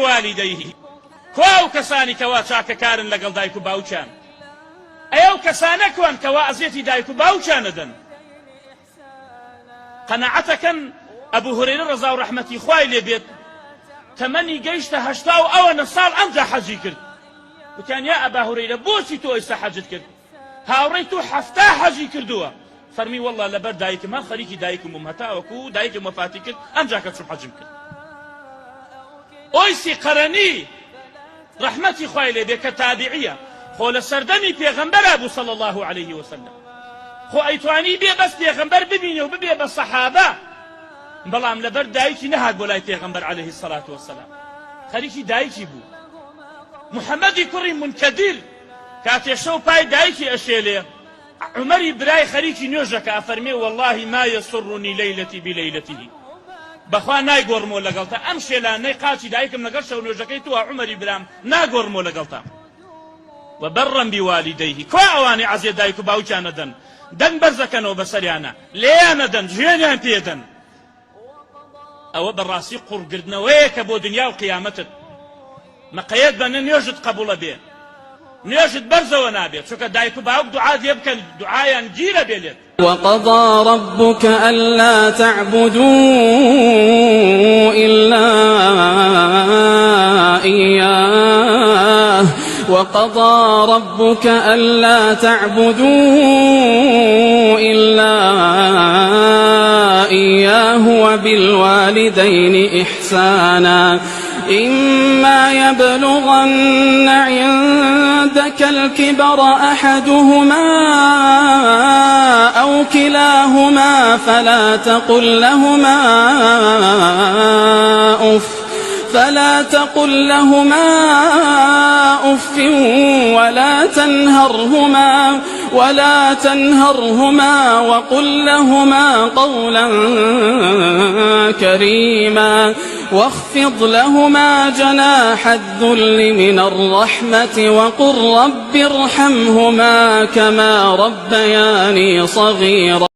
بوالديه كواو كساني كوا چاکە کارن لەگەڵ دایک و باوچان ئەو کەسانە کوان کەوا ئەزیەتی دایک و باوچان دەدەن قەناعەتەکەن ئەبوو هورەیرە ڕەزا و ڕەحمەتی خوای لێ بێت تەمەنی گەیشتە 89 ساڵ ئەمجا حەجی کرد وتیان یا ئەبا هورەیرە بۆچی تۆ ئێستا حەجت کرد هاوڕێی تۆ 70 حەجی کردووە فەرمی وەڵڵا لەبەر دایکم هەر خەریکی دایکم بووم هەتاوەکو دایکم وەفاتی کرد ئەمجا کە چوو حەجم کرد ئۆیسی قەرەنی ڕەحمەتی خوای لێ بێ کە تابعیە خۆ لە سەردەمی پێغەمبەرا بوو صلی الله عليه وسلم خۆ ئەیتوانی بێ بەس پێغەمبەر ببینێ و ببێ بە سەحابە بەڵام لەبەر دایکی نەهات بۆ لای پێغەمبەر عليه الصلاة والسلام خەریکی دایکی بوو محەممەدی کوڕی منکەدیر کاتێ شەو پای دایکی ئەشێلێ عمەری برای خەریکی نوێژەکە ئەفەرمێ والله ما يسرني ليلتي بليلته بەخوا نایگۆڕمەوە لەگەڵتا ئەم شێلانەی قاچی دایکم لەگەڵ شەو نوێژەکەی تۆ عمەری برام ناگۆڕمەوە لەگەڵتا وبەڕەم بوالديه کوا ئەوانەی عەزیە دایک و باوچیان ئەدەن دەنگ بەرزەکەنەوە بەسەریانە لێیان ئەدەن ژوێنیان پێدەن ئەوە بەڕاستی قوڕگرتنەوەیە کە بۆ دنیا و قیامەتت مەقەیەت بەنە نوێژت قبوڵە بێ نوێژت بەرزەوە نابێت چونکە دایک و باوک دوعات لێ بکەن دوعایان گیرە بێلێت وقضى ربك ألا تعبدوا إلا إياه وقضى ربك ألا تعبدوا إلا إياه وبالوالدين إحسانا إما يبلغن عندك الكبر أحدهما أو كلاهما فلا تقل لهما أف ولا تنهرهما وقل لهما قولا كريما واخفض لهما جناح الذل من الرحمة وقل رب ارحمهما كما ربياني صغيرا